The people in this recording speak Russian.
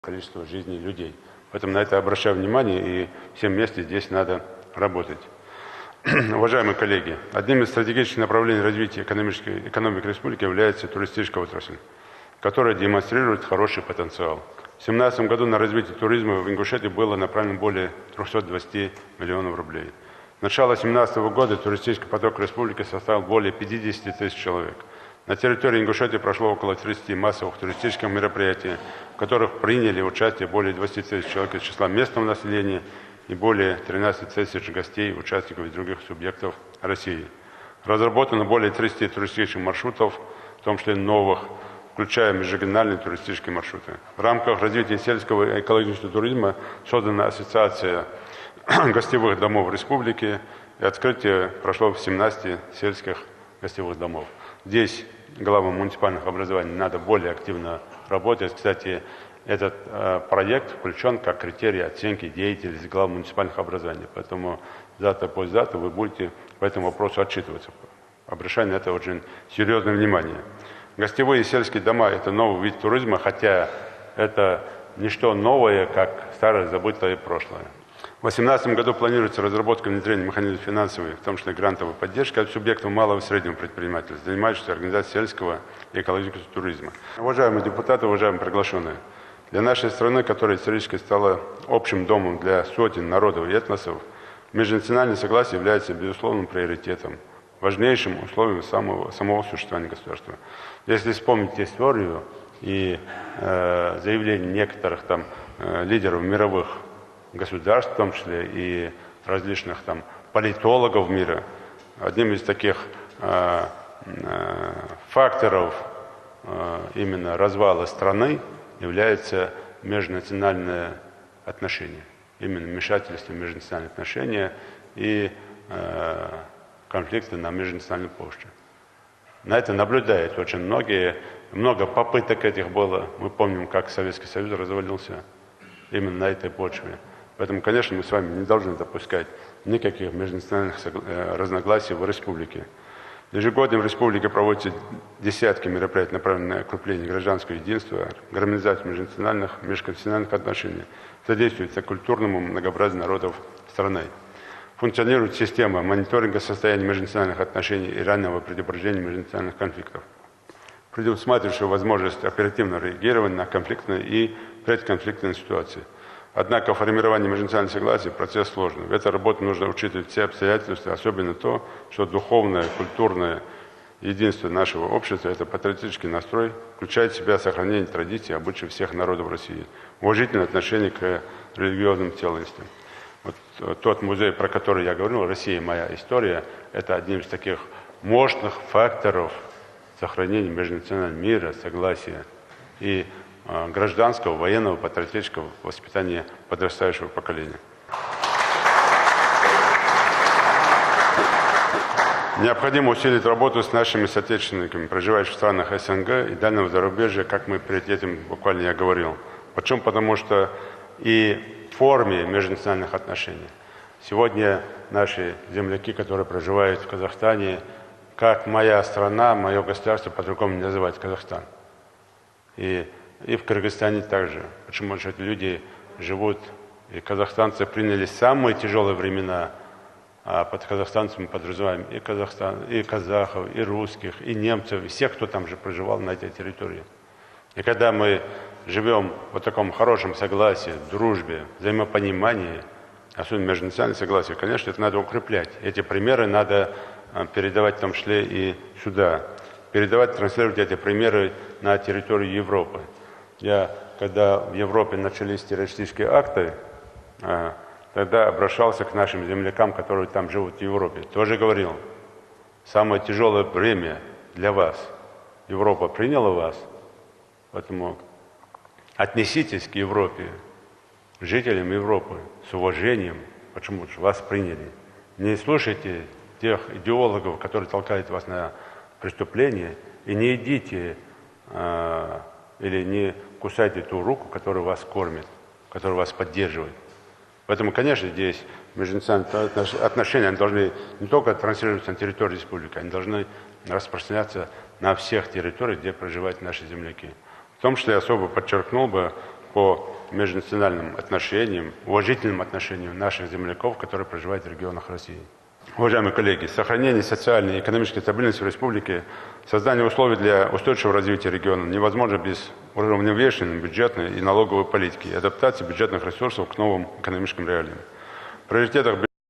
количество жизней людей. Поэтому на это обращаю внимание, и всем вместе здесь надо работать. Уважаемые коллеги, одним из стратегических направлений развития экономики республики является туристическая отрасль, которая демонстрирует хороший потенциал. В 2017 году на развитие туризма в Ингушетии было направлено более 320 миллионов рублей. С начала 2017 года туристический поток республики составил более 50 тысяч человек. На территории Ингушетии прошло около 30 массовых туристических мероприятий, в которых приняли участие более 20 тысяч человек из числа местного населения и более 13 тысяч гостей, участников из других субъектов России. Разработано более 30 туристических маршрутов, в том числе новых, включая межрегиональные туристические маршруты. В рамках развития сельского и экологического туризма создана Ассоциация гостевых домов республики, и открытие прошло в 17 сельских гостевых домов. Здесь главам муниципальных образований надо более активно работать. Кстати, этот проект включен как критерий оценки деятельности глав муниципальных образований. Поэтому завтра, послезавтра вы будете по этому вопросу отчитываться. Обращаю на это очень серьезное внимание. Гостевые и сельские дома – это новый вид туризма, хотя это не что новое, как старое забытое прошлое. В 2018 году планируется разработка и внедрение механизмов финансовой, в том числе грантовой поддержки от субъектов малого и среднего предпринимательства, занимающихся организацией сельского и экологического туризма. Уважаемые депутаты, уважаемые приглашенные, для нашей страны, которая исторически стала общим домом для сотен народов и этносов, межнациональное согласие является безусловным приоритетом, важнейшим условием самого существования государства. Если вспомнить историю и заявления некоторых там лидеров мировых государств, в том числе и различных там политологов мира, одним из таких факторов именно развала страны является межнациональные отношения, именно вмешательство в межнациональные отношения и конфликты на межнациональной почве. На это наблюдают очень многие, много попыток этих было. Мы помним, как Советский Союз развалился именно на этой почве. Поэтому, конечно, мы с вами не должны допускать никаких межнациональных разногласий в республике. Ежегодно в республике проводятся десятки мероприятий, направленных на укрепление гражданского единства, гармонизацию межнациональных, межконфессиональных отношений, содействуется культурному многообразию народов страны. Функционирует система мониторинга состояния межнациональных отношений и раннего предупреждения межнациональных конфликтов, предусматривающая возможность оперативного реагирования на конфликтные и предконфликтные ситуации. Однако формирование межнационального согласия – процесс сложный. В этой работе нужно учитывать все обстоятельства, особенно то, что духовное, культурное единство нашего общества – это патриотический настрой, включает в себя сохранение традиций и обычаев всех народов России, уважительное отношение к религиозным целостям. Вот тот музей, про который я говорил, «Россия. Моя история», это один из таких мощных факторов сохранения межнационального мира, согласия и гражданского, военного, патриотического воспитания подрастающего поколения. Необходимо усилить работу с нашими соотечественниками, проживающими в странах СНГ и дальнего зарубежья, как мы перед этим буквально я говорил. Почему? Потому что и в форме межнациональных отношений. Сегодня наши земляки, которые проживают в Казахстане, как моя страна, мое государство, по-другому не называть Казахстан. И в Кыргызстане также. Почему? Потому что эти люди живут, и казахстанцы приняли самые тяжелые времена, а под казахстанцами подразумеваем и Казахстан, и казахов, и русских, и немцев, и всех, кто там же проживал на этой территории. И когда мы живем в таком хорошем согласии, дружбе, взаимопонимании, особенно межнациональное согласие, конечно, это надо укреплять. Эти примеры надо передавать в том числе и сюда. Передавать, транслировать эти примеры на территорию Европы. Когда в Европе начались террористические акты, тогда обращался к нашим землякам, которые там живут в Европе. Тоже говорил, самое тяжелое время для вас. Европа приняла вас, поэтому отнеситесь к Европе, жителям Европы, с уважением, почему же вас приняли. Не слушайте тех идеологов, которые толкают вас на преступление, и не идите или не кусайте ту руку, которая вас кормит, которая вас поддерживает. Поэтому, конечно, здесь межнациональные отношения они должны не только транслироваться на территории республики, они должны распространяться на всех территориях, где проживают наши земляки. В том числе особо подчеркнул бы по межнациональным отношениям, уважительным отношениям наших земляков, которые проживают в регионах России. Уважаемые коллеги, сохранение социальной и экономической стабильности в республике, создание условий для устойчивого развития региона невозможно без уравновешенной бюджетной и налоговой политики и адаптации бюджетных ресурсов к новым экономическим реалиям. В приоритетах